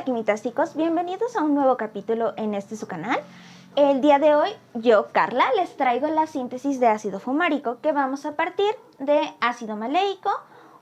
Hola quimitasticos, bienvenidos a un nuevo capítulo en su canal. El día de hoy yo, Carla, les traigo la síntesis de ácido fumárico que vamos a partir de ácido maleico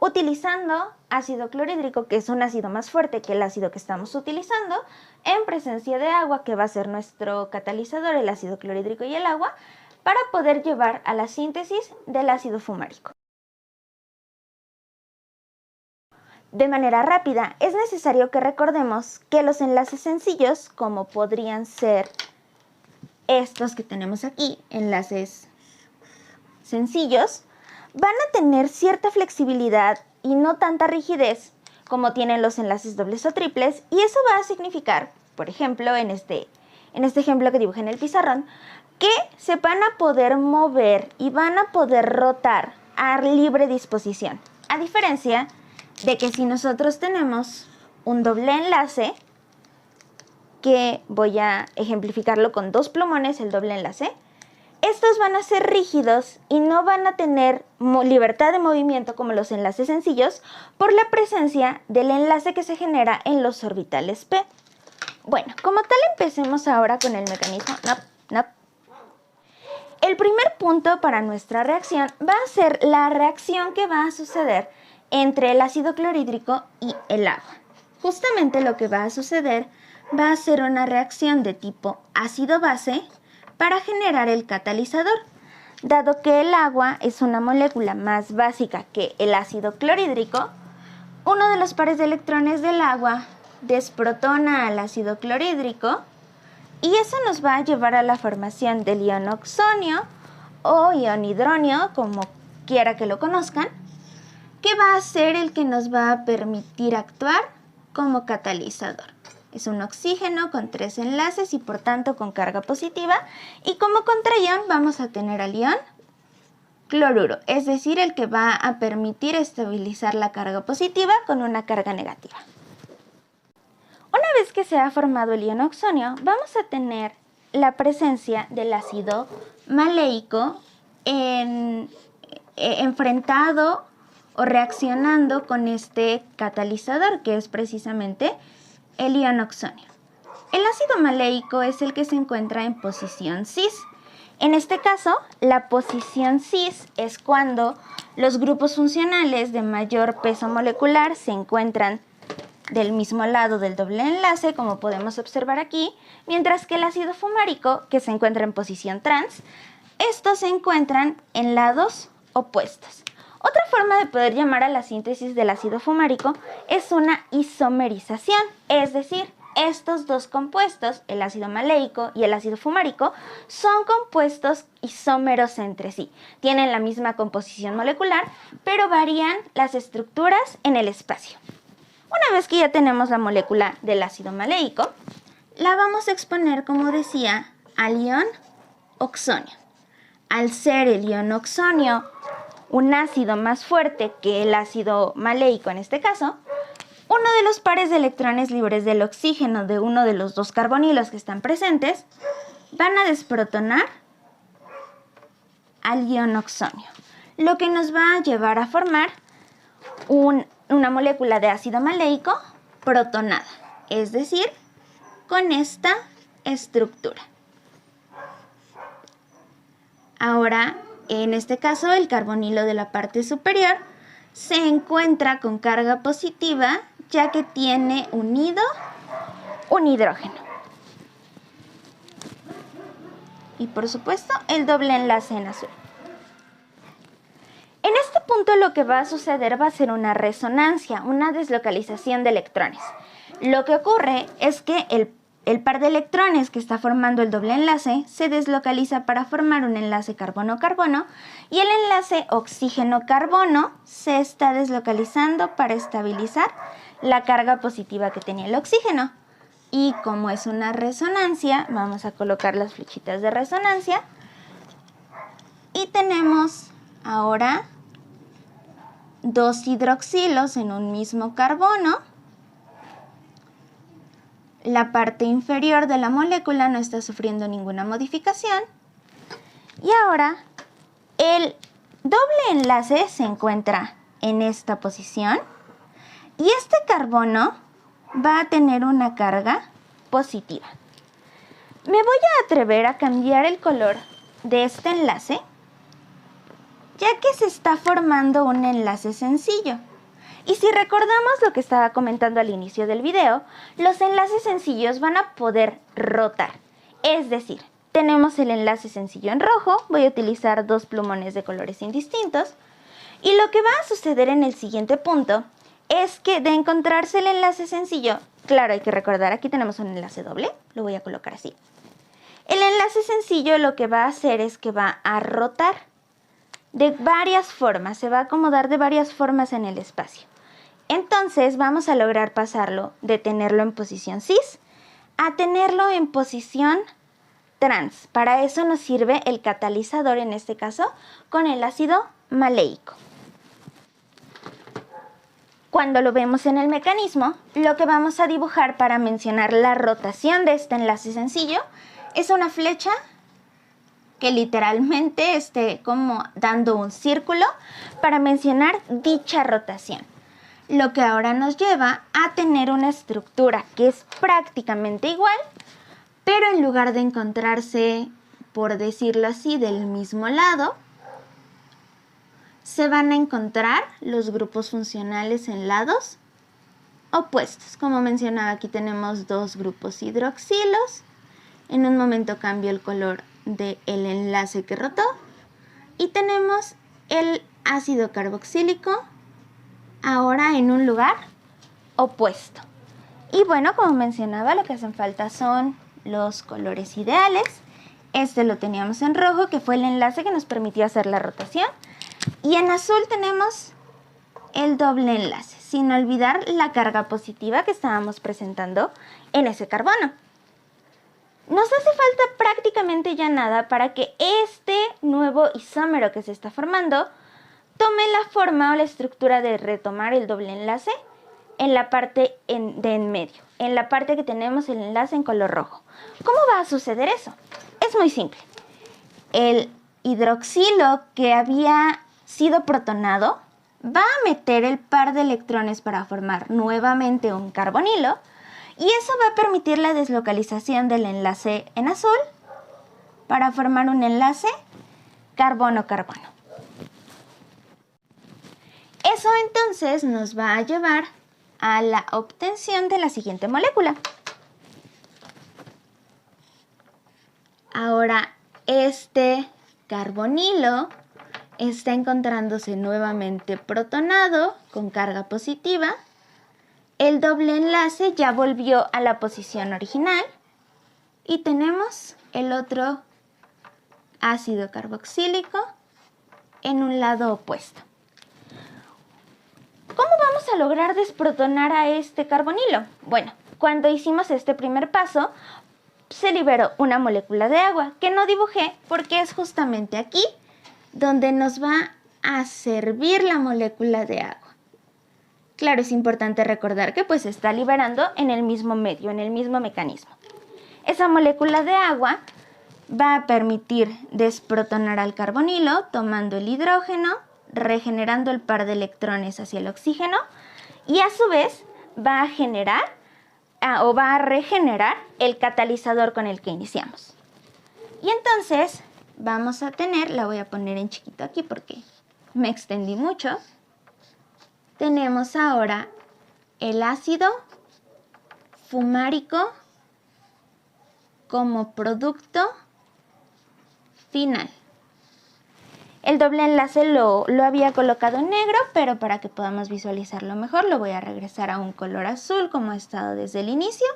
utilizando ácido clorhídrico, que es un ácido más fuerte que el ácido que estamos utilizando, en presencia de agua, que va a ser nuestro catalizador, el ácido clorhídrico y el agua, para poder llevar a la síntesis del ácido fumárico. De manera rápida, es necesario que recordemos que los enlaces sencillos, como podrían ser estos que tenemos aquí, enlaces sencillos, van a tener cierta flexibilidad y no tanta rigidez como tienen los enlaces dobles o triples, y eso va a significar, por ejemplo, en este ejemplo que dibujé en el pizarrón, que se van a poder mover y van a poder rotar a libre disposición, a diferencia de que si nosotros tenemos un doble enlace, que voy a ejemplificarlo con dos plumones, el doble enlace, estos van a ser rígidos y no van a tener libertad de movimiento como los enlaces sencillos por la presencia del enlace que se genera en los orbitales P. Bueno, como tal, empecemos ahora con el mecanismo. El primer punto para nuestra reacción va a ser la reacción que va a suceder entre el ácido clorhídrico y el agua. Justamente lo que va a suceder va a ser una reacción de tipo ácido-base para generar el catalizador. Dado que el agua es una molécula más básica que el ácido clorhídrico, uno de los pares de electrones del agua desprotona al ácido clorhídrico y eso nos va a llevar a la formación del ion oxonio o ion hidronio, como quiera que lo conozcan, que va a ser el que nos va a permitir actuar como catalizador. Es un oxígeno con 3 enlaces y por tanto con carga positiva, y como contraion vamos a tener al ion cloruro, es decir, el que va a permitir estabilizar la carga positiva con una carga negativa. Una vez que se ha formado el ion oxonio, vamos a tener la presencia del ácido maleico enfrentado o reaccionando con este catalizador, que es precisamente el ion oxonio. El ácido maleico es el que se encuentra en posición cis. En este caso, la posición cis es cuando los grupos funcionales de mayor peso molecular se encuentran del mismo lado del doble enlace, como podemos observar aquí, mientras que el ácido fumárico, que se encuentra en posición trans, estos se encuentran en lados opuestos. Otra forma de poder llamar a la síntesis del ácido fumárico es una isomerización, es decir, estos dos compuestos, el ácido maleico y el ácido fumárico, son compuestos isómeros entre sí. Tienen la misma composición molecular, pero varían las estructuras en el espacio. Una vez que ya tenemos la molécula del ácido maleico, la vamos a exponer, como decía, al ion oxonio. Al ser el ion oxonio un ácido más fuerte que el ácido maleico en este caso, uno de los pares de electrones libres del oxígeno de uno de los dos carbonilos que están presentes van a desprotonar al ion oxonio, lo que nos va a llevar a formar una molécula de ácido maleico protonada, es decir, con esta estructura. Ahora, en este caso, el carbonilo de la parte superior se encuentra con carga positiva, ya que tiene unido un hidrógeno. Y por supuesto, el doble enlace en azul. En este punto lo que va a suceder va a ser una resonancia, una deslocalización de electrones. Lo que ocurre es que el par de electrones que está formando el doble enlace se deslocaliza para formar un enlace carbono-carbono y el enlace oxígeno-carbono se está deslocalizando para estabilizar la carga positiva que tenía el oxígeno. Y como es una resonancia, vamos a colocar las flechitas de resonancia y tenemos ahora dos hidroxilos en un mismo carbono. La parte inferior de la molécula no está sufriendo ninguna modificación. Y ahora el doble enlace se encuentra en esta posición. Y este carbono va a tener una carga positiva. Me voy a atrever a cambiar el color de este enlace, ya que se está formando un enlace sencillo. Y si recordamos lo que estaba comentando al inicio del video, los enlaces sencillos van a poder rotar. Es decir, tenemos el enlace sencillo en rojo, voy a utilizar 2 plumones de colores indistintos, y lo que va a suceder en el siguiente punto es que de encontrarse el enlace sencillo, claro, hay que recordar, aquí tenemos un enlace doble, lo voy a colocar así. El enlace sencillo lo que va a hacer es que va a rotar de varias formas, se va a acomodar de varias formas en el espacio. Entonces vamos a lograr pasarlo de tenerlo en posición cis a tenerlo en posición trans. Para eso nos sirve el catalizador, en este caso, con el ácido maleico. Cuando lo vemos en el mecanismo, lo que vamos a dibujar para mencionar la rotación de este enlace sencillo es una flecha que literalmente esté como dando un círculo para mencionar dicha rotación. Lo que ahora nos lleva a tener una estructura que es prácticamente igual, pero en lugar de encontrarse, por decirlo así, del mismo lado, se van a encontrar los grupos funcionales en lados opuestos. Como mencionaba, aquí tenemos 2 grupos hidroxilos. En un momento cambio el color del enlace que rotó. Y tenemos el ácido carboxílico ahora en un lugar opuesto. Y bueno, como mencionaba, lo que hacen falta son los colores ideales. Este lo teníamos en rojo, que fue el enlace que nos permitió hacer la rotación. Y en azul tenemos el doble enlace, sin olvidar la carga positiva que estábamos presentando en ese carbono. Nos hace falta prácticamente ya nada para que este nuevo isómero que se está formando tome la forma o la estructura de retomar el doble enlace en la parte de en medio, en la parte que tenemos el enlace en color rojo. ¿Cómo va a suceder eso? Es muy simple. El hidroxilo que había sido protonado va a meter el par de electrones para formar nuevamente un carbonilo, y eso va a permitir la deslocalización del enlace en azul para formar un enlace carbono-carbono. Eso entonces nos va a llevar a la obtención de la siguiente molécula. Ahora este carbonilo está encontrándose nuevamente protonado con carga positiva. El doble enlace ya volvió a la posición original y tenemos el otro ácido carboxílico en un lado opuesto. ¿Cómo vamos a lograr desprotonar a este carbonilo? Bueno, cuando hicimos este primer paso, se liberó una molécula de agua que no dibujé porque es justamente aquí donde nos va a servir la molécula de agua. Claro, es importante recordar que pues se está liberando en el mismo medio, en el mismo mecanismo. Esa molécula de agua va a permitir desprotonar al carbonilo tomando el hidrógeno, regenerando el par de electrones hacia el oxígeno, y a su vez va a generar o va a regenerar el catalizador con el que iniciamos. Y entonces vamos a tener, la voy a poner en chiquito aquí porque me extendí mucho. Tenemos ahora el ácido fumárico como producto final. El doble enlace lo había colocado en negro, pero para que podamos visualizarlo mejor lo voy a regresar a un color azul como ha estado desde el inicio.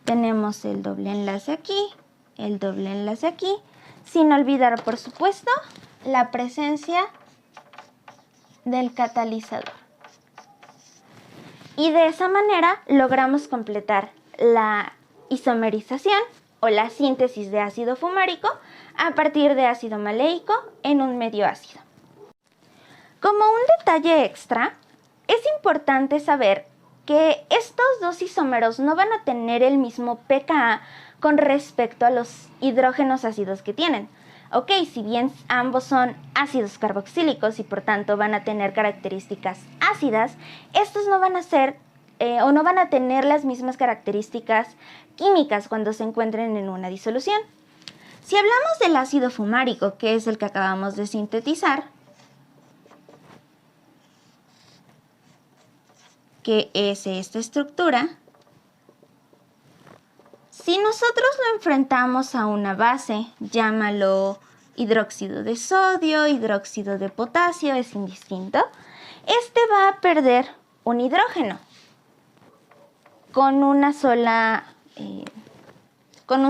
Tenemos el doble enlace aquí, el doble enlace aquí, sin olvidar por supuesto la presencia del catalizador. Y de esa manera logramos completar la isomerización o la síntesis de ácido fumárico a partir de ácido maleico en un medio ácido. Como un detalle extra, es importante saber que estos dos isómeros no van a tener el mismo pKa con respecto a los hidrógenos ácidos que tienen. Ok, si bien ambos son ácidos carboxílicos y por tanto van a tener características ácidas, estos no van a ser o no van a tener las mismas características químicas cuando se encuentren en una disolución. Si hablamos del ácido fumárico, que es el que acabamos de sintetizar, que es esta estructura, si nosotros lo enfrentamos a una base, llámalo hidróxido de sodio, hidróxido de potasio, es indistinto, este va a perder un hidrógeno con un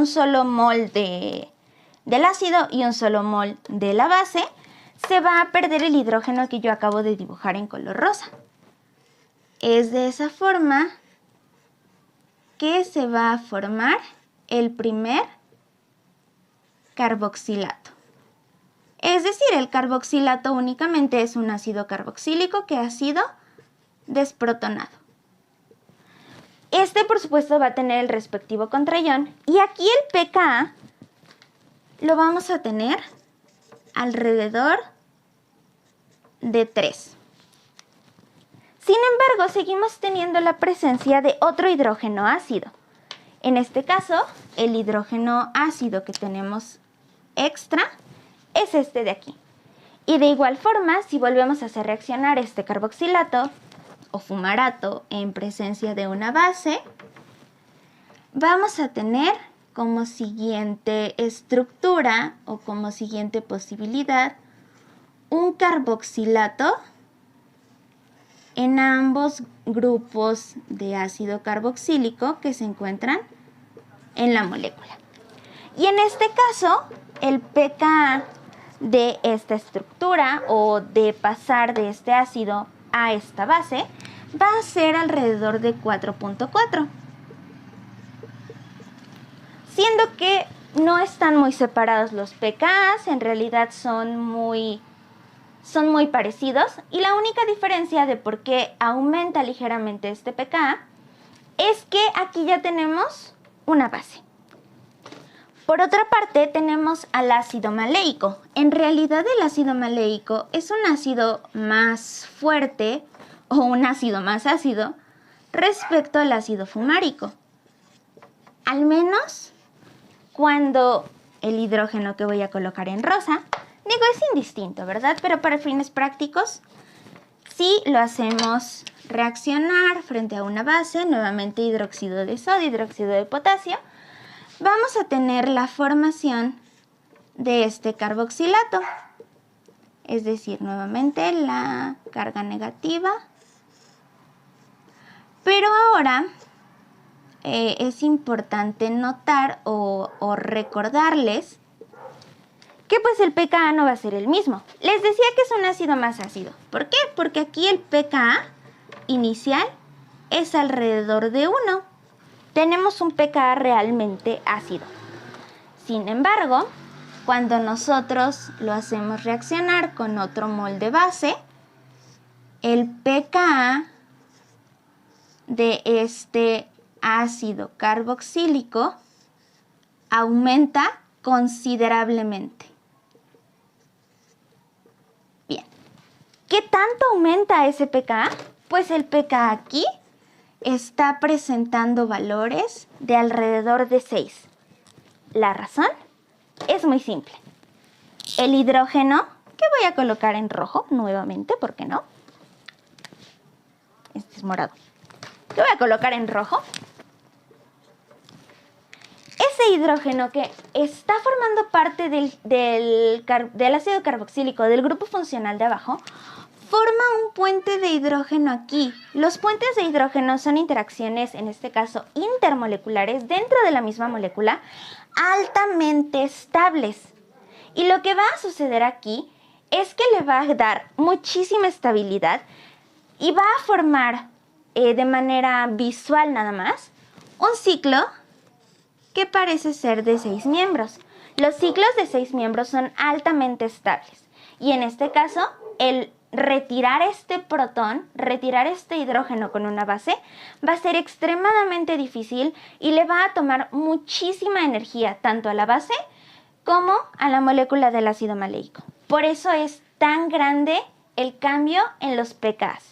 solo mol del ácido y un solo mol de la base. Se va a perder el hidrógeno que yo acabo de dibujar en color rosa. Es de esa forma que se va a formar el primer carboxilato. Es decir, el carboxilato únicamente es un ácido carboxílico que ha sido desprotonado. Este, por supuesto, va a tener el respectivo contraión y aquí el pKa lo vamos a tener alrededor de 3. Sin embargo, seguimos teniendo la presencia de otro hidrógeno ácido. En este caso, el hidrógeno ácido que tenemos extra es este de aquí. Y de igual forma, si volvemos a hacer reaccionar este carboxilato o fumarato en presencia de una base, vamos a tener como siguiente estructura o como siguiente posibilidad un carboxilato en ambos grupos de ácido carboxílico que se encuentran en la molécula. Y en este caso, el pKa de esta estructura o de pasar de este ácido a esta base va a ser alrededor de 4.4. Siendo que no están muy separados los pKas, en realidad son muy parecidos y la única diferencia de por qué aumenta ligeramente este pKa es que aquí ya tenemos una base. Por otra parte tenemos al ácido maleico. En realidad el ácido maleico es un ácido más fuerte o un ácido más ácido respecto al ácido fumárico. Al menos cuando el hidrógeno que voy a colocar en rosa, digo, es indistinto, ¿verdad? Pero para fines prácticos, si lo hacemos reaccionar frente a una base, nuevamente hidróxido de sodio, hidróxido de potasio, vamos a tener la formación de este carboxilato. Es decir, nuevamente la carga negativa. Pero ahora es importante notar o recordarles que pues el pKa no va a ser el mismo. Les decía que es un ácido más ácido. ¿Por qué? Porque aquí el pKa inicial es alrededor de 1. Tenemos un pKa realmente ácido. Sin embargo, cuando nosotros lo hacemos reaccionar con otro mol de base, el pKa de este ácido carboxílico aumenta considerablemente. Bien, ¿qué tanto aumenta ese pKa? Pues el pKa aquí está presentando valores de alrededor de 6. La razón es muy simple. El hidrógeno, que voy a colocar en rojo nuevamente, ¿por qué no? Este es morado. Que voy a colocar en rojo. Ese hidrógeno que está formando parte del ácido carboxílico del grupo funcional de abajo, forma un puente de hidrógeno aquí. Los puentes de hidrógeno son interacciones, en este caso intermoleculares, dentro de la misma molécula, altamente estables. Y lo que va a suceder aquí es que le va a dar muchísima estabilidad y va a formar de manera visual nada más un ciclo que parece ser de 6 miembros. Los ciclos de 6 miembros son altamente estables y en este caso el retirar este protón, retirar este hidrógeno con una base va a ser extremadamente difícil y le va a tomar muchísima energía tanto a la base como a la molécula del ácido maleico. Por eso es tan grande el cambio en los pKas.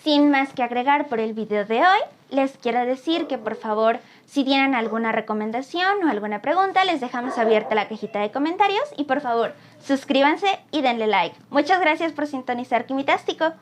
Sin más que agregar por el video de hoy, les quiero decir que por favor, si tienen alguna recomendación o alguna pregunta, les dejamos abierta la cajita de comentarios y por favor, suscríbanse y denle like. Muchas gracias por sintonizar Quimitástico.